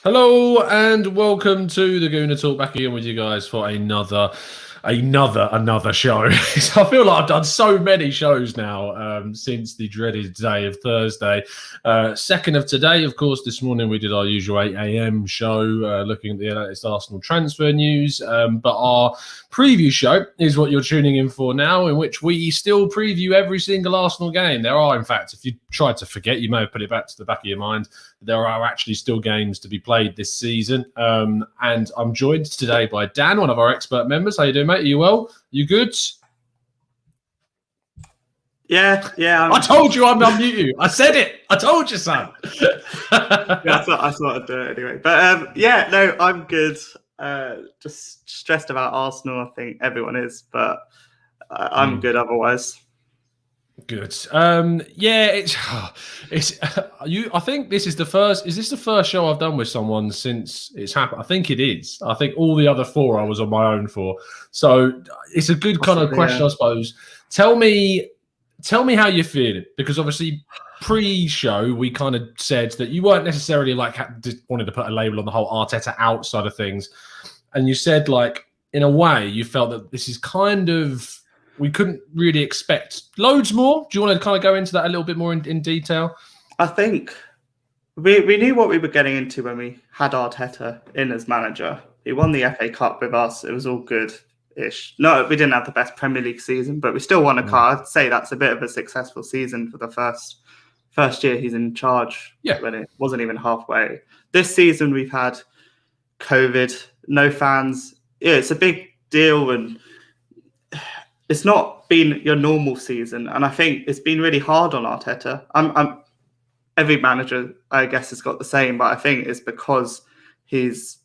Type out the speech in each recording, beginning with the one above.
Hello and welcome to the Gooner Talk. Back again with you guys for another show. I feel like I've done so many shows now since the dreaded day of Thursday. Second of today, of course, this morning we did our usual 8 a.m. show looking at the latest Arsenal transfer news. But our preview show is what you're tuning in for now, in which we still preview every single Arsenal game. There are, in fact, if you tried to forget, you may have put it back to the back of your mind. There are actually still games to be played this season. And I'm joined today by Dan, one of our expert members. How you doing, mate? Are you well? You good? Yeah. I told you I'd unmute you. I said it. I told you, son. I thought I'd do it anyway. But I'm good. Just stressed about Arsenal. I think everyone is, but I'm good otherwise. Good. It's you. I think this is the first. Is this the first show I've done with someone since it's happened? I think it is. I think all the other four I was on my own for. So it's a good kind of question, I suppose. Tell me how you're feeling, because obviously pre-show we kind of said that you weren't necessarily wanted to put a label on the whole Arteta out side of things, and you said in a way you felt that this is kind of. We couldn't really expect loads more. Do you want to kind of go into that a little bit more in detail? I think we knew what we were getting into when we had Arteta in as manager. He won the FA Cup with us. It was all good-ish. No, we didn't have the best Premier League season, but we still won a car. I'd say that's a bit of a successful season for the first year he's in charge. Yeah. When it wasn't even halfway. This season we've had COVID, no fans. Yeah, it's a big deal, and it's not been your normal season, and I think it's been really hard on Arteta. Every manager, I guess, has got the same, but I think it's because he's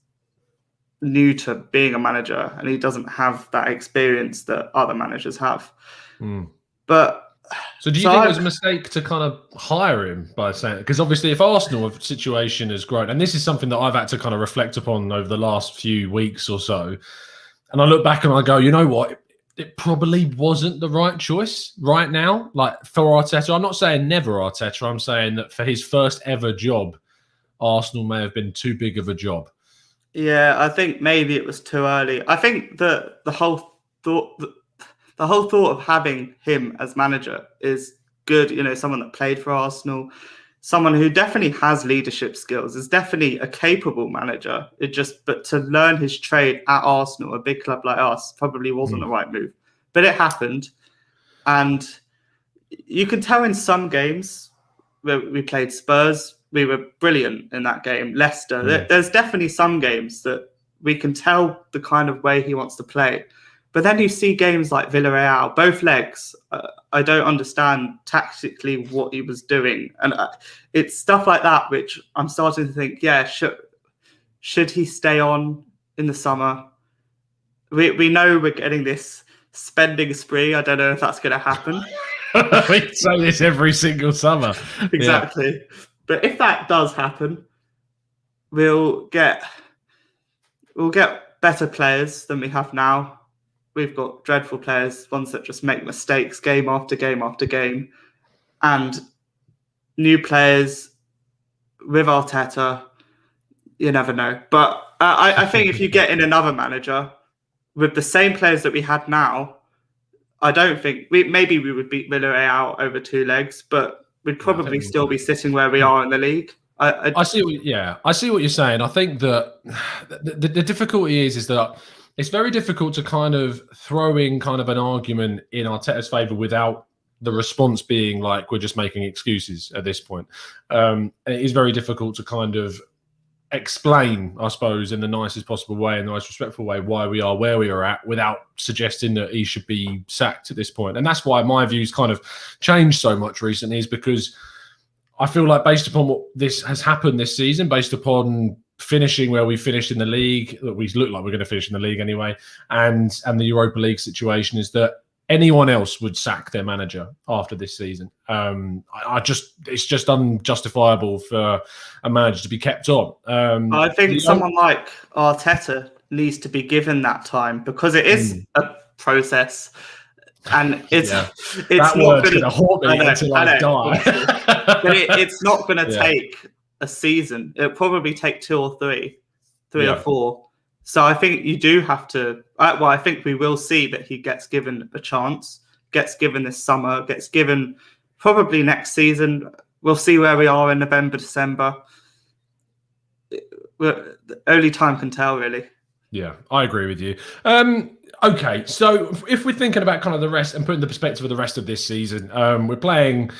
new to being a manager and he doesn't have that experience that other managers have. But so do you think it was a mistake to kind of hire him by saying, because obviously if Arsenal situation has grown, and this is something that I've had to kind of reflect upon over the last few weeks or so, and I look back and I go, you know what? It probably wasn't the right choice right now, for Arteta. I'm not saying never Arteta. I'm saying that for his first ever job, Arsenal may have been too big of a job. Yeah, I think maybe it was too early. I think that the whole thought of having him as manager is good. You know, someone that played for Arsenal, someone who definitely has leadership skills, is definitely a capable manager. But to learn his trade at Arsenal, a big club like us, probably wasn't the right move. But it happened. And you can tell in some games where we played Spurs, we were brilliant in that game. Leicester, there's definitely some games that we can tell the kind of way he wants to play. But then you see games like Villarreal, both legs. I don't understand tactically what he was doing. And it's stuff like that which I'm starting to think, should he stay on in the summer? We know we're getting this spending spree. I don't know if that's going to happen. We say this every single summer. Exactly. Yeah. But if that does happen, we'll get better players than we have now. We've got dreadful players, ones that just make mistakes game after game after game. And new players with Arteta, you never know. But I think if you get in another manager with the same players that we had now, I don't think maybe we would beat Villarreal over two legs, but we'd probably still be sitting where we are in the league. I see what you're saying. I think that the difficulty is that it's very difficult to kind of throw in kind of an argument in Arteta's favour without the response being like we're just making excuses at this point. It is very difficult to kind of explain, I suppose, in the nicest possible way, in the most respectful way, why we are where we are at without suggesting that he should be sacked at this point. And that's why my views kind of changed so much recently, is because I feel like based upon what this has happened this season, based upon finishing where we finished in the league, that we look like we're going to finish in the league anyway, and the Europa League situation, is that anyone else would sack their manager after this season. It's just unjustifiable for a manager to be kept on. I think someone like Arteta needs to be given that time, because it is a process, and it's that not going to haunt me until I die. But it's not going to take a season. It'll probably take 2 or 3 Yeah. or 4. So I think you do have to. Well, I think we will see that he gets given a chance, gets given this summer, gets given probably next season. We'll see where we are in November, December. Only time can tell, really. Yeah, I agree with you. Okay, so if we're thinking about kind of the rest and putting the perspective of the rest of this season, we're playing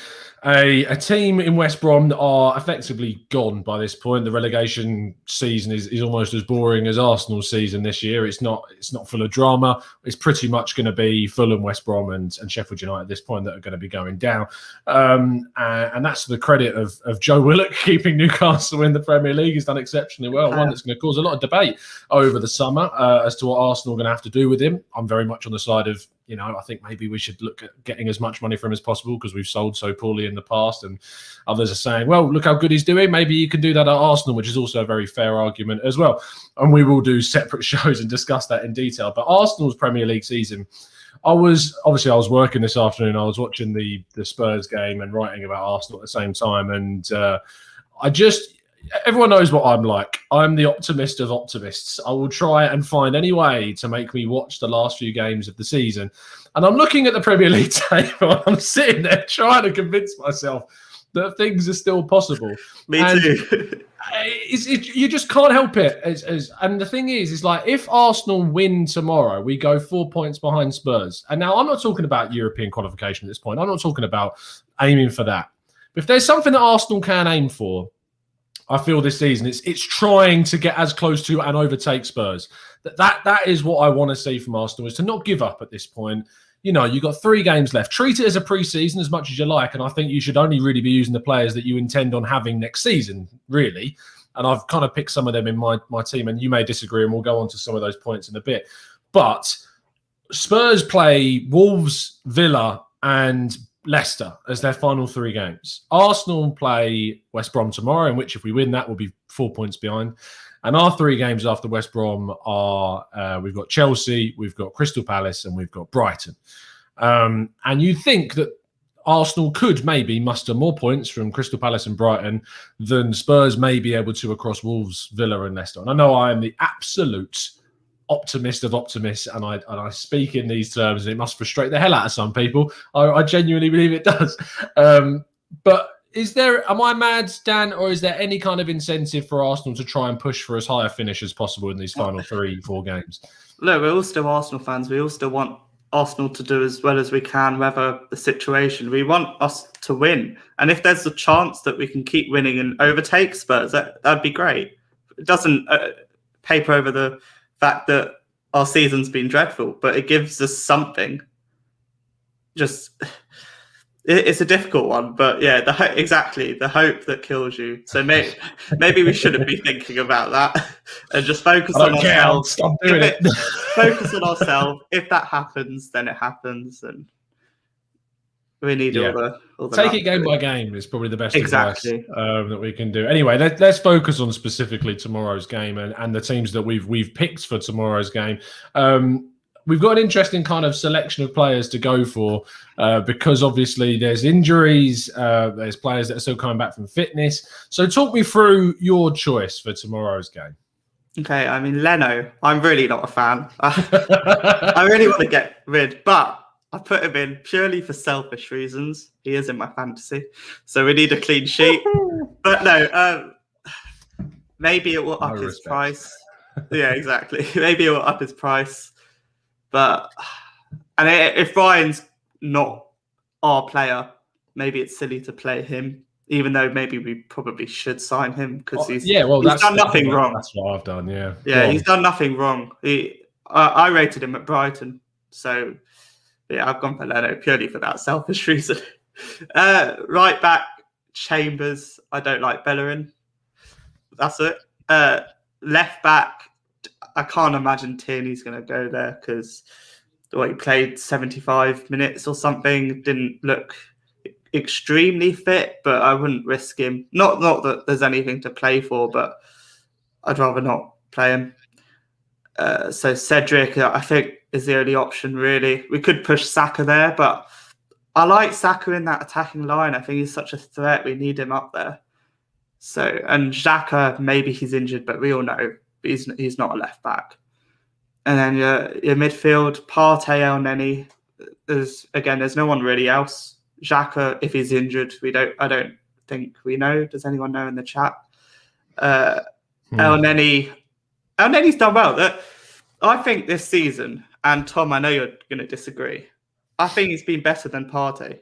a team in West Brom that are effectively gone by this point. The relegation season is almost as boring as Arsenal's season this year. It's not full of drama. It's pretty much going to be Fulham, West Brom, and Sheffield United at this point that are going to be going down. And that's to the credit of Joe Willock keeping Newcastle in the Premier League. He's done exceptionally well. One that's going to cause a lot of debate over the summer as to what Arsenal are going to have to do with him. I'm very much on the side of, I think maybe we should look at getting as much money from him as possible because we've sold so poorly in the past. And others are saying, well, look how good he's doing. Maybe you can do that at Arsenal, which is also a very fair argument as well. And we will do separate shows and discuss that in detail. But Arsenal's Premier League season, I was working this afternoon. I was watching the Spurs game and writing about Arsenal at the same time. And everyone knows what I'm like. I'm the optimist of optimists. I will try and find any way to make me watch the last few games of the season. And I'm looking at the Premier League table and I'm sitting there trying to convince myself that things are still possible. Me too. You just can't help it. And the thing is like if Arsenal win tomorrow, we go 4 points behind Spurs. And now I'm not talking about European qualification at this point. I'm not talking about aiming for that. But if there's something that Arsenal can aim for, I feel this season it's trying to get as close to and overtake Spurs. That is what I want to see from Arsenal, is to not give up at this point. You've got 3 games left. Treat it as a pre-season as much as you like, and I think you should only really be using the players that you intend on having next season, really. And I've kind of picked some of them in my team, and you may disagree, and we'll go on to some of those points in a bit. But Spurs play Wolves, Villa, and Leicester as their final 3 games. Arsenal play West Brom tomorrow, in which if we win that, we'll be 4 points behind. And our 3 games after West Brom are we've got Chelsea, we've got Crystal Palace, and we've got Brighton. And you think that Arsenal could maybe muster more points from Crystal Palace and Brighton than Spurs may be able to across Wolves, Villa, and Leicester. And I know I am the absolute optimist of optimists, and I speak in these terms, and it must frustrate the hell out of some people. I genuinely believe it does. But am I mad, Dan, or is there any kind of incentive for Arsenal to try and push for as high a finish as possible in these final 3-4 games? Look, we're all still Arsenal fans. We all still want Arsenal to do as well as we can, whether the situation. We want us to win. And if there's a chance that we can keep winning and overtake Spurs, that'd be great. It doesn't paper over the fact that our season's been dreadful, but it gives us something. It's a difficult one, but yeah, exactly the hope that kills you. So maybe we shouldn't be thinking about that and just focus on ourselves. Stop doing it. Focus on ourselves. If that happens, then it happens, and we need all the take it game by game is probably the best advice that we can do. Anyway, let's focus on specifically tomorrow's game and the teams that we've picked for tomorrow's game. We've got an interesting kind of selection of players to go for because obviously there's injuries, there's players that are still coming back from fitness. So talk me through your choice for tomorrow's game. Okay, I mean, Leno, I'm really not a fan. I really want to get rid, but I put him in purely for selfish reasons. He is in my fantasy, so we need a clean sheet. But no, maybe it will up his price. Yeah, exactly. Maybe it will up his price. But if Ryan's not our player, maybe it's silly to play him, even though maybe we probably should sign him because he's done nothing wrong. That's what I've done, yeah. Yeah, he's done nothing wrong. I rated him at Brighton, so yeah, I've gone for Leno purely for that selfish reason. Right back, Chambers. I don't like Bellerin. That's it. Left back, I can't imagine Tierney's going to go there because he played 75 minutes or something. Didn't look extremely fit, but I wouldn't risk him. Not that there's anything to play for, but I'd rather not play him. So Cedric, I think, is the only option, really. We could push Saka there, but I like Saka in that attacking line. I think he's such a threat. We need him up there. So, and Xhaka, maybe he's injured, but we all know he's not a left back. And then your midfield, Partey, El Neni. There's no one really else. Xhaka, if he's injured, I don't think we know. Does anyone know in the chat? El Neni's done well. I think this season, and Tom, I know you're going to disagree. I think he's been better than Partey.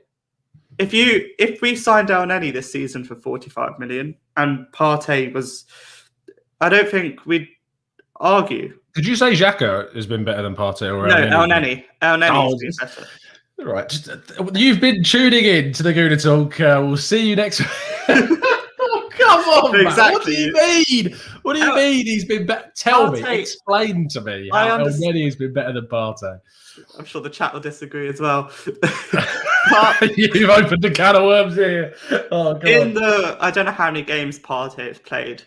If we signed El Neni this season for 45 million and Partey was, I don't think we'd argue. Did you say Xhaka has been better than Partey? Or no, El Neni. El Neni's been better. Right. You've been tuning in to the Gooner Talk. We'll see you next week. Oh, come on, exactly. Man. What do you mean? What do you mean he's been better? Tell me. Explain to me how El Neni has been better than Partey. I'm sure the chat will disagree as well. You've opened a can of worms here. Oh, God. I don't know how many games Partey has played.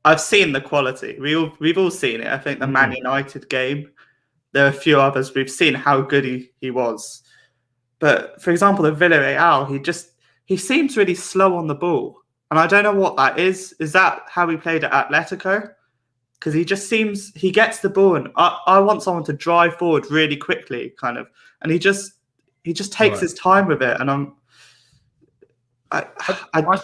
I've seen the quality. We've all seen it. I think the Man United game. There are a few others. We've seen how good he was. But for example, the Villarreal, he seems really slow on the ball. And I don't know what that is. Is that how he played at Atletico? Because he gets the ball and I want someone to drive forward really quickly, kind of. And he just takes his time with it. And I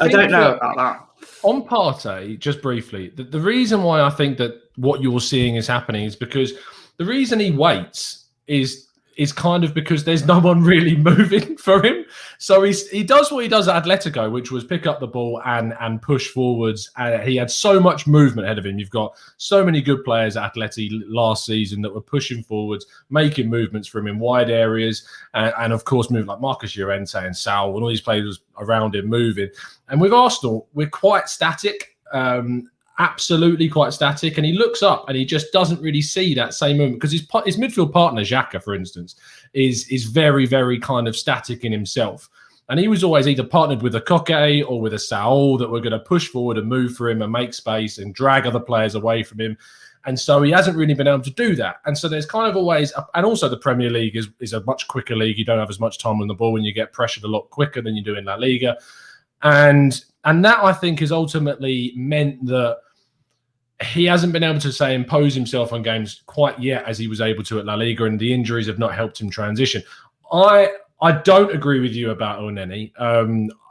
don't know about that. On Partey, just briefly, the reason why I think that what you're seeing is happening is because the reason he waits is kind of because there's no one really moving for him. So he does what he does at Atletico, which was pick up the ball and push forwards. He had so much movement ahead of him. You've got so many good players at Atleti last season that were pushing forwards, making movements from in wide areas, and of course moving like Marcus Llorente and Saul and all these players around him moving. And with Arsenal, we're quite static. Absolutely quite static, and he looks up and he just doesn't really see that same movement because his midfield partner Xhaka, for instance, is very, very kind of static in himself, and he was always either partnered with a Koke or with a Saul that were going to push forward and move for him and make space and drag other players away from him, and so he hasn't really been able to do that. And so there's kind of always, and also the Premier League is a much quicker league. You don't have as much time on the ball and you get pressured a lot quicker than you do in La Liga, and that I think has ultimately meant that he hasn't been able to, say, impose himself on games quite yet as he was able to at La Liga, and the injuries have not helped him transition. I don't agree with you about El Neni.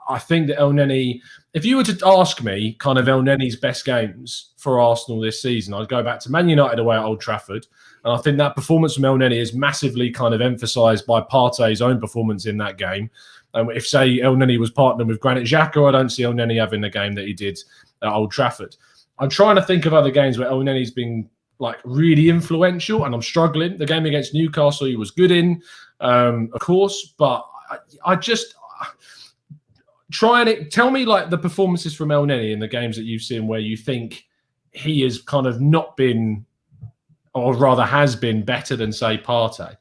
I think that El Neni, if you were to ask me kind of El Neni's best games for Arsenal this season, I'd go back to Man United away at Old Trafford. And I think that performance from El Neni is massively kind of emphasised by Partey's own performance in that game. If, say, El Neni was partnered with Granit Xhaka, I don't see El Neni having the game that he did at Old Trafford. I'm trying to think of other games where El Neni's been like really influential, and I'm struggling. The game against Newcastle, he was good in, of course, but I just try and tell me like the performances from El Neni in the games that you've seen where you think he has kind of not been, or rather has been, better than, say, Partey.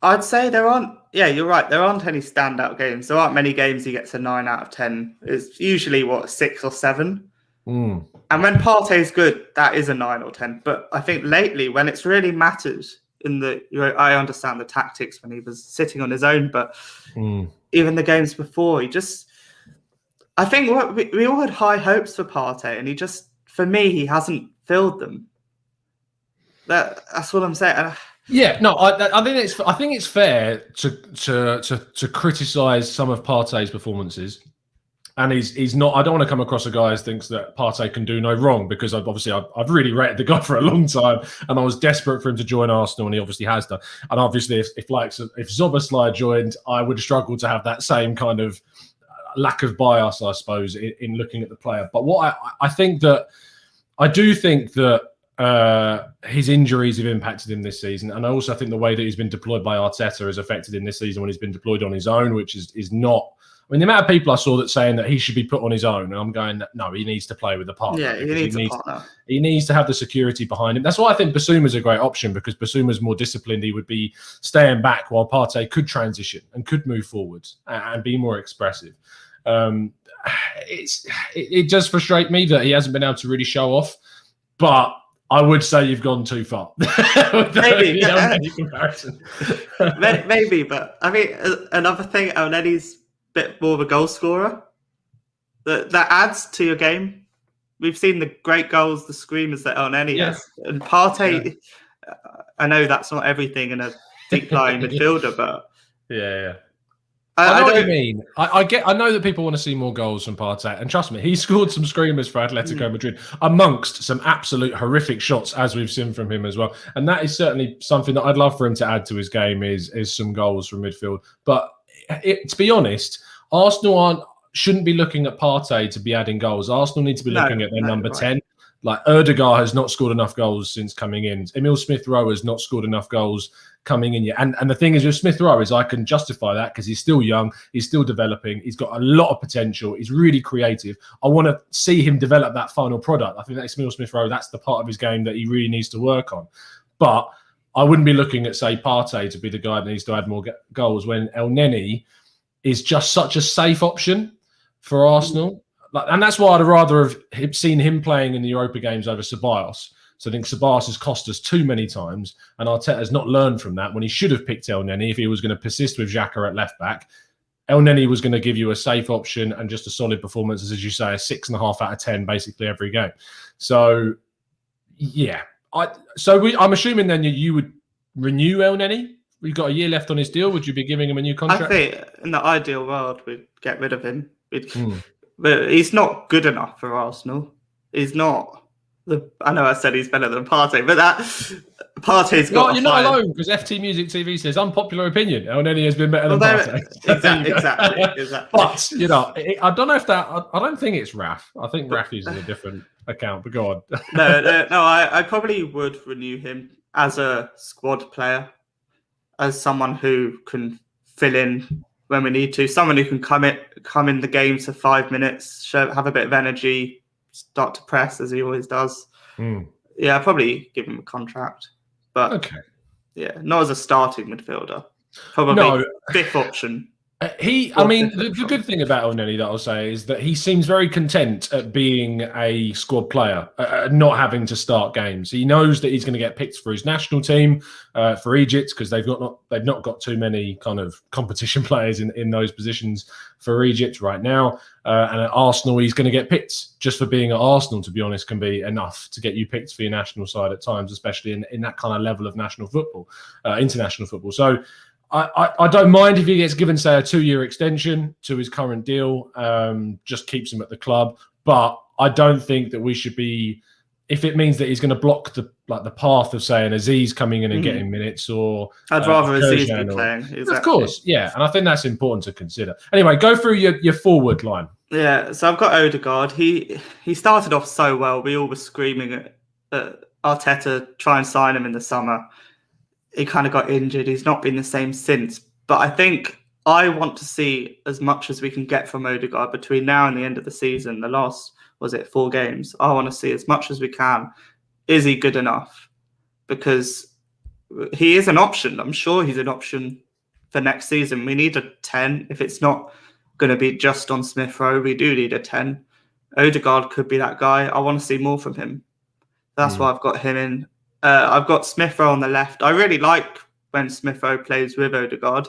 I'd say there aren't. Yeah, you're right. There aren't any standout games. There aren't many games he gets a 9 out of 10. It's usually 6 or 7. And when Partey's good, that is a 9 or 10. But I think lately, when it's really mattered I understand the tactics when he was sitting on his own, but even the games before, I think we all had high hopes for Partey, and for me, he hasn't filled them. That's what I'm saying. Yeah, no, I think it's fair to criticise some of Partey's performances. And he's not. I don't want to come across a guy who thinks that Partey can do no wrong, because I've really rated the guy for a long time, and I was desperate for him to join Arsenal, and he obviously has done. And obviously, if Szoboszlai joined, I would struggle to have that same kind of lack of bias, I suppose, in looking at the player. But what I do think that his injuries have impacted him this season, and I also think the way that he's been deployed by Arteta has affected him this season when he's been deployed on his own, which is not. I mean, the amount of people I saw that saying that he should be put on his own, and I'm going, no, he needs to play with a partner. Yeah, he needs a partner. He needs to have the security behind him. That's why I think Bissouma's a great option, because Bissouma's more disciplined. He would be staying back while Partey could transition and could move forward and be more expressive. It does frustrate me that he hasn't been able to really show off, but I would say you've gone too far. Maybe. Any comparison. Maybe, but I mean, another thing, El Neni's bit more of a goal scorer. That adds to your game. we've seen the great goals, the screamers that Elneny has, and Partey. Yeah. I know that's not everything in a deep lying midfielder, but yeah. I know what don't. you mean. I know that people want to see more goals from Partey, and trust me, he scored some screamers for Atletico Madrid, amongst some absolute horrific shots, as we've seen from him as well. And that is certainly something that I'd love for him to add to his game is some goals from midfield. But to be honest, Arsenal shouldn't be looking at Partey to be adding goals. Arsenal need to be looking at their number 10. Like Erdegaard has not scored enough goals since coming in. Emil Smith-Rowe has not scored enough goals coming in yet. And the thing is with Smith-Rowe is I can justify that because he's still young, he's still developing, he's got a lot of potential, he's really creative. I want to see him develop that final product. I think that's Emil Smith-Rowe, that's the part of his game that he really needs to work on. But I wouldn't be looking at, say, Partey to be the guy that needs to add more goals when Elneny is just such a safe option for Arsenal. And that's why I'd rather have seen him playing in the Europa games over Ceballos. So I think Ceballos has cost us too many times, and Arteta has not learned from that when he should have picked Elneny if he was going to persist with Xhaka at left back. Elneny was going to give you a safe option and just a solid performance, as you say, a 6.5 out of 10 basically every game. So, yeah. I'm assuming then you would renew Elneny? We've got a year left on his deal. Would you be giving him a new contract? I think in the ideal world, we'd get rid of him. But he's not good enough for Arsenal. He's not. I know I said he's better than Partey, but Partey's got. You're not alone because FT Music TV says unpopular opinion. Elneny has been better than Partey. Exactly. But I don't know if that. I don't think it's Raf. I think Raf uses a different account. But go on. No. I probably would renew him as a squad player, as someone who can fill in when we need to, someone who can come in the game for 5 minutes, have a bit of energy, start to press as he always does. Yeah, I'd probably give him a contract, but not as a starting midfielder. Probably fifth option. The good thing about Elneny that I'll say is that he seems very content at being a squad player, not having to start games. He knows that he's going to get picked for his national team for Egypt because they've not got too many kind of competition players in those positions for Egypt right now. And at Arsenal, he's going to get picked just for being at Arsenal. To be honest, can be enough to get you picked for your national side at times, especially in that kind of level of national football, international football. So. I don't mind if he gets given, say, a 2-year extension to his current deal, just keeps him at the club. But I don't think that we should be, if it means that he's going to block the path of, say, an Aziz coming in and getting minutes, or I'd rather Aziz be playing. Exactly. Of course, yeah, and I think that's important to consider. Anyway, go through your forward line. Yeah, so I've got Odegaard. He started off so well. We all were screaming at Arteta, try and sign him in the summer. He kind of got injured. He's not been the same since. But I think I want to see as much as we can get from Odegaard between now and the end of the season. The last, 4 games? I want to see as much as we can. Is he good enough? Because he is an option. I'm sure he's an option for next season. We need a 10. If it's not going to be just on Smith-Rowe, we do need a 10. Odegaard could be that guy. I want to see more from him. That's why I've got him in. I've got Smith-Rowe on the left. I really like when Smith-Rowe plays with Odegaard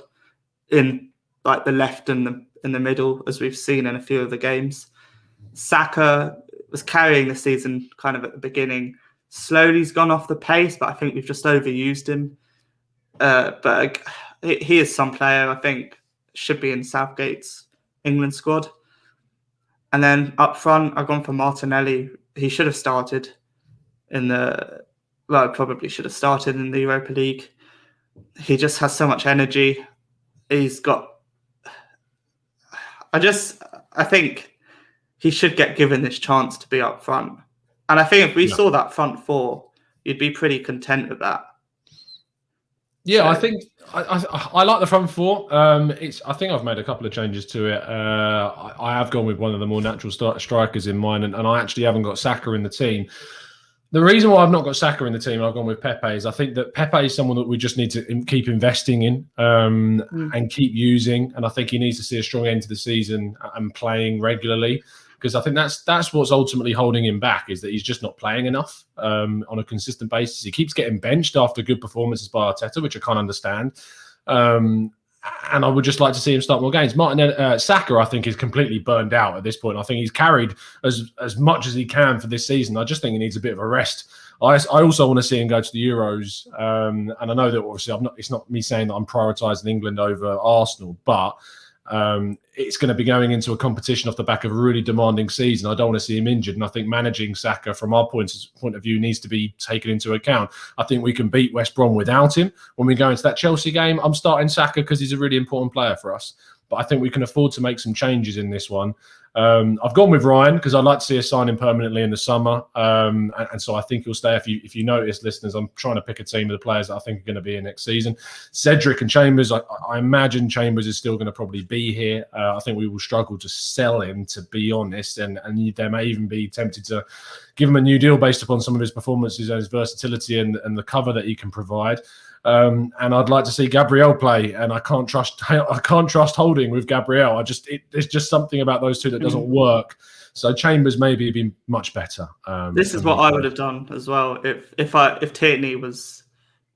in the left and in the middle, as we've seen in a few of the games. Saka was carrying the season kind of at the beginning. Slowly he's gone off the pace, but I think we've just overused him. But he is some player I think should be in Southgate's England squad. And then up front, I've gone for Martinelli. He should have started probably should have started in the Europa League. He just has so much energy. He's got... I think he should get given this chance to be up front. And I think if we saw that front four, you'd be pretty content with that. Yeah, so, I think I like the front four. I think I've made a couple of changes to it. I have gone with one of the more natural strikers in mind, and I actually haven't got Saka in the team. The reason why I've not got Saka in the team, I've gone with Pepe, is I think that Pepe is someone that we just need to keep investing in and keep using. And I think he needs to see a strong end to the season and playing regularly, because I think that's what's ultimately holding him back, is that he's just not playing enough on a consistent basis. He keeps getting benched after good performances by Arteta, which I can't understand. And and I would just like to see him start more games. Saka, I think, is completely burned out at this point. I think he's carried as much as he can for this season. I just think he needs a bit of a rest. I also want to see him go to the Euros, and I know that obviously it's not me saying that I'm prioritising England over Arsenal, but it's going to be going into a competition off the back of a really demanding season. I don't want to see him injured, and I think managing Saka from our point of view needs to be taken into account. I think we can beat West Brom without him. When we go into that Chelsea game, I'm starting Saka because he's a really important player for us. But I think we can afford to make some changes in this one. I've gone with Ryan because I'd like to see us sign him permanently in the summer. And so I think he'll stay. If you notice, listeners, I'm trying to pick a team of the players that I think are going to be here next season. Cedric and Chambers, I imagine Chambers is still going to probably be here. I think we will struggle to sell him, to be honest. And they may even be tempted to give him a new deal based upon some of his performances and his versatility and the cover that he can provide. And I'd like to see Gabriel play, and I can't trust Holding with Gabriel. There's just something about those two that doesn't work. So Chambers maybe be much better. This is what I would have done as well if Tierney was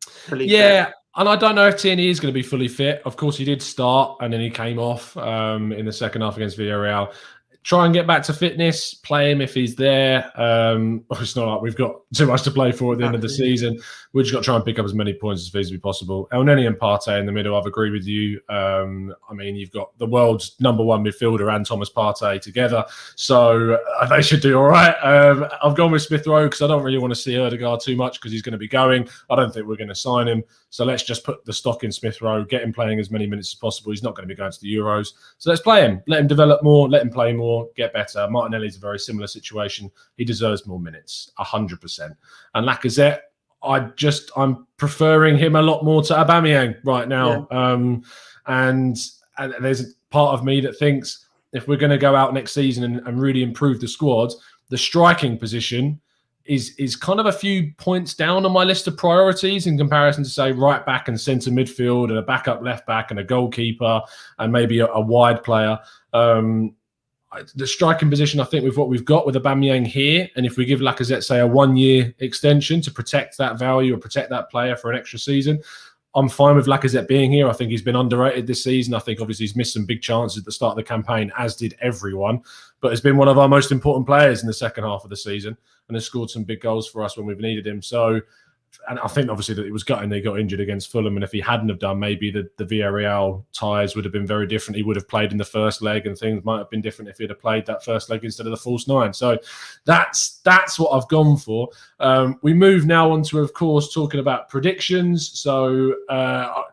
fully fit. And I don't know if Tierney is going to be fully fit. Of course, he did start, and then he came off in the second half against Villarreal. Try and get back to fitness, play him if he's there. It's not like we've got too much to play for at the end of the season. We've just got to try and pick up as many points as feasibly possible. Elneny and Partey in the middle, I've agreed with you. You've got the world's number one midfielder and Thomas Partey together, so they should do all right. I've gone with Smith Rowe because I don't really want to see Ødegaard too much because he's going to be going. I don't think we're going to sign him. So let's just put the stock in Smith Rowe, get him playing as many minutes as possible. He's not going to be going to the Euros. So let's play him. Let him develop more. Let him play more. Get better. Martinelli's a very similar situation. He deserves more minutes, 100%. And Lacazette, I'm preferring him a lot more to Aubameyang right now. Yeah. And there's a part of me that thinks if we're going to go out next season and really improve the squad, the striking position is kind of a few points down on my list of priorities in comparison to, say, right back and centre midfield and a backup left back and a goalkeeper and maybe a wide player. The striking position, I think, with what we've got with Aubameyang here, and if we give Lacazette, say, a 1-year extension to protect that value or protect that player for an extra season, I'm fine with Lacazette being here. I think he's been underrated this season. I think obviously he's missed some big chances at the start of the campaign, as did everyone, but has been one of our most important players in the second half of the season and has scored some big goals for us when we've needed him. So, and I think obviously that it was gutting they got injured against Fulham, and if he hadn't have done, maybe the Villarreal ties would have been very different. He would have played in the first leg, and things might have been different if he'd have played that first leg instead of the false nine. So that's what I've gone for. We move now on to, of course, talking about predictions. So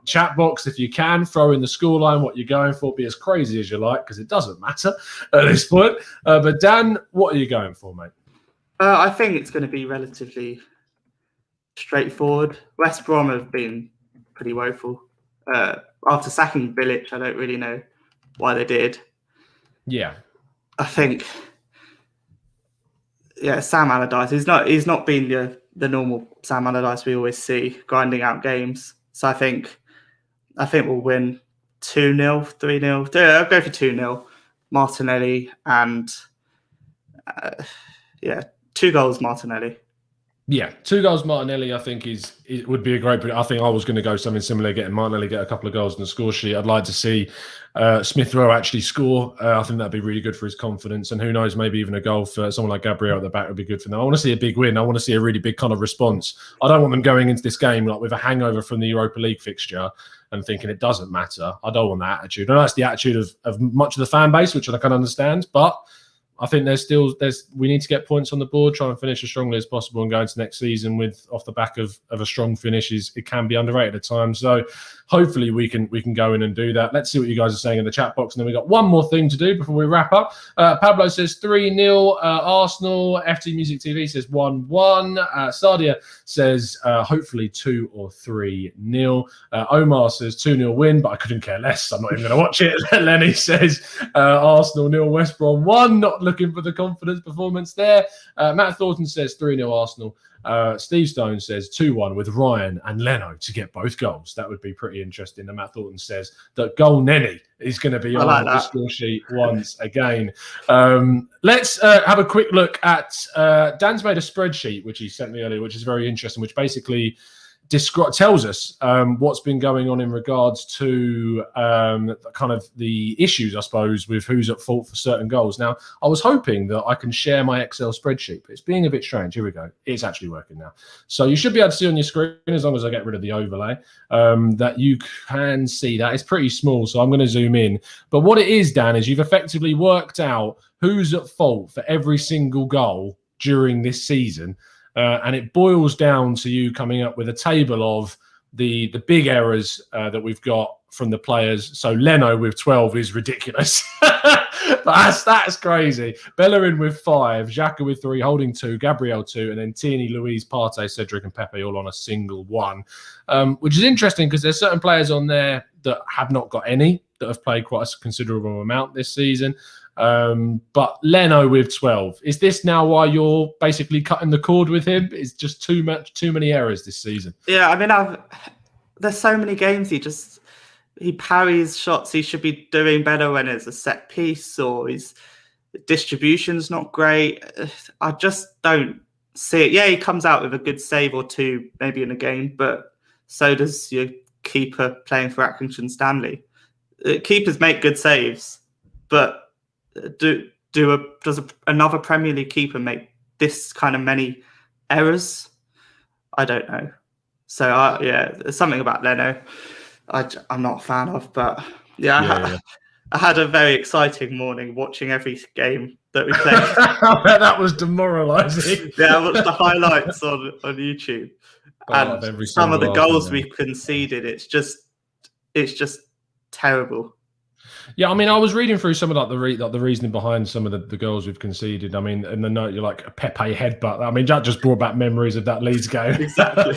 chat box, if you can, throw in the scoreline, what you're going for. Be as crazy as you like, because it doesn't matter at this point. But Dan, what are you going for, mate? I think it's going to be relatively straightforward. West Brom have been pretty woeful. After sacking Bilic, I don't really know why they did. Yeah. I think, Sam Allardyce, he's not been the normal Sam Allardyce we always see, grinding out games. So I think we'll win 2-0, 3-0. I'll go for 2-0. Martinelli and 2 goals Martinelli. Yeah, 2 goals Martinelli, I think it would be a great. I think I was going to go something similar, getting Martinelli get a couple of goals in the score sheet. I'd like to see Smith Rowe actually score. I think that'd be really good for his confidence. And who knows, maybe even a goal for someone like Gabriel at the back would be good for them. I want to see a big win. I want to see a really big kind of response. I don't want them going into this game like with a hangover from the Europa League fixture and thinking it doesn't matter. I don't want that attitude. And that's the attitude of much of the fan base, which I can understand. But I think we need to get points on the board, try and finish as strongly as possible and go into next season with off the back of a strong finish. It can be underrated at times. So hopefully we can go in and do that. Let's see what you guys are saying in the chat box. And then we've got one more thing to do before we wrap up. Pablo says 3-0 Arsenal. FT Music TV says 1-1. Sadia says hopefully 2 or 3-0. Omar says 2-0 win, but I couldn't care less. I'm not even going to watch it. Lenny says Arsenal 0, West Brom 1. Not looking for the confidence performance there. Matt Thornton says 3-0 Arsenal. Steve Stone says 2-1 with Ryan and Leno to get both goals. That would be pretty interesting. And Matt Thornton says that Goal Nenny is going to be on the score sheet once again. Let's have a quick look at Dan's made a spreadsheet, which he sent me earlier, which is very interesting, which basically tells us what's been going on in regards to kind of the issues, I suppose, with who's at fault for certain goals. Now, I was hoping that I can share my Excel spreadsheet, but it's being a bit strange. Here we go. It's actually working now. So you should be able to see on your screen, as long as I get rid of the overlay, that you can see that. It's pretty small, so I'm going to zoom in. But what it is, Dan, is you've effectively worked out who's at fault for every single goal during this season. And it boils down to you coming up with a table of the big errors that we've got from the players. So Leno with 12 is ridiculous. that's crazy. Bellerin with 5, Xhaka with 3, Holding 2, Gabriel 2, and then Tierney, Luiz, Partey, Cedric, and Pepe all on a single 1, which is interesting because there's certain players on there that have not got any, that have played quite a considerable amount this season. But Leno with 12. Is this now why you're basically cutting the cord with him? It's just too many errors this season. Yeah, I mean, there's so many games he parries shots he should be doing better when it's a set piece, or his distribution's not great. I just don't see it. Yeah, he comes out with a good save or two maybe in a game, but so does your keeper playing for Accrington Stanley. Keepers make good saves, but does another Premier League keeper make this kind of many errors? I don't know. So there's something about Leno I'm not a fan of, but I had a very exciting morning watching every game that we played. I bet that was demoralising. Yeah, I watched the highlights on YouTube, and some of the goals we conceded. It's just terrible. Yeah, I mean, I was reading through some of the reasoning behind some of the goals we've conceded. I mean, in the note, you're like a Pepe headbutt. I mean, that just brought back memories of that Leeds game. Exactly.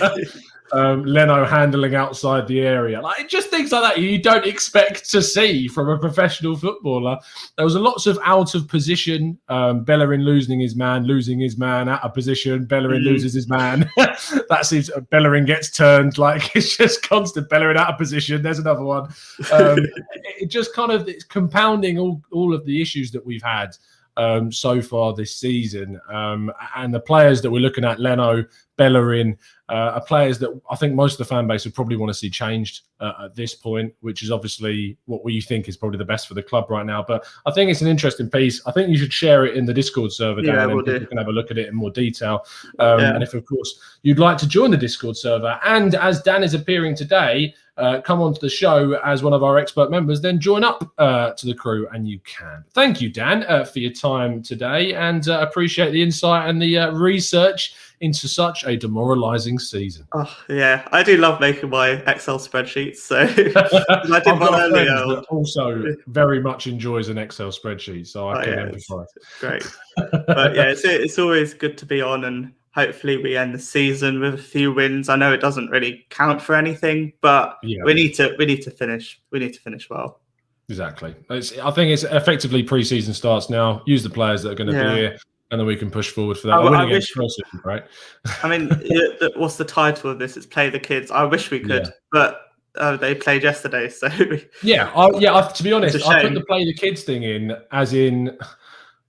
Leno handling outside the area, like just things like that you don't expect to see from a professional footballer. There was lots of out of position. Bellerin losing his man, out of position. Bellerin loses his man. That seems Bellerin gets turned. Like it's just constant Bellerin out of position. There's another one. It just kind of it's compounding all of the issues that we've had so far this season, and the players that we're looking at, Leno, Bellerin, are players that I think most of the fan base would probably want to see changed at this point, which is obviously what we think is probably the best for the club right now. But I think it's an interesting piece. I think you should share it in the Discord server, Dan, and people can have a look at it in more detail. And if, of course, you'd like to join the Discord server, and as Dan is appearing today, come onto the show as one of our expert members, then join up to the crew, and you can. Thank you, Dan, for your time today, and appreciate the insight and the research into such a demoralising season. Oh, yeah, I do love making my Excel spreadsheets. So I did one earlier. That also very much enjoys an Excel spreadsheet, so I can empathise. Great, but yeah, it's always good to be on, and hopefully we end the season with a few wins. I know it doesn't really count for anything, but we need to finish. We need to finish well. Exactly. I think it's effectively pre-season starts now. Use the players that are going to be here, and then we can push forward for that. I wish, right? I mean, what's the title of this? It's Play the Kids. I wish we could, but they played yesterday, so to be honest, I put the Play the Kids thing in as in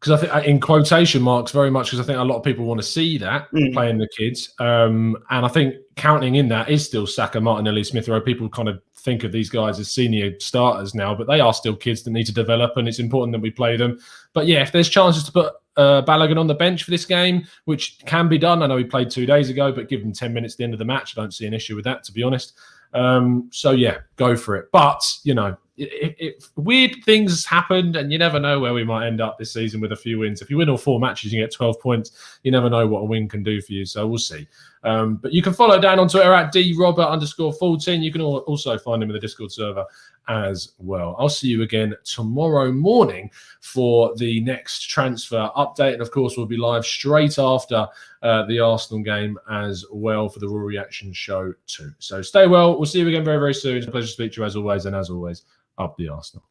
because I think in quotation marks very much because I think a lot of people want to see that playing the kids, and I think counting in that is still Saka, Martinelli, Smith Rowe. People kind of think of these guys as senior starters now, but they are still kids that need to develop, and it's important that we play them. But yeah, if there's chances to put Balogun on the bench for this game, which can be done. I know he played 2 days ago, but give him 10 minutes at the end of the match. I don't see an issue with that, to be honest. So yeah, go for it. But, you know, if weird things happened, and you never know where we might end up this season with a few wins. If you win all 4 matches, you get 12 points. You never know what a win can do for you. So we'll see. But you can follow Dan on Twitter at @drobert_14. You can also find him in the Discord server as well. I'll see you again tomorrow morning for the next transfer update. And of course, we'll be live straight after the Arsenal game as well for the Raw Reaction Show too. So stay well. We'll see you again very, very soon. It's a pleasure to speak to you as always. And as always, up the Arsenal.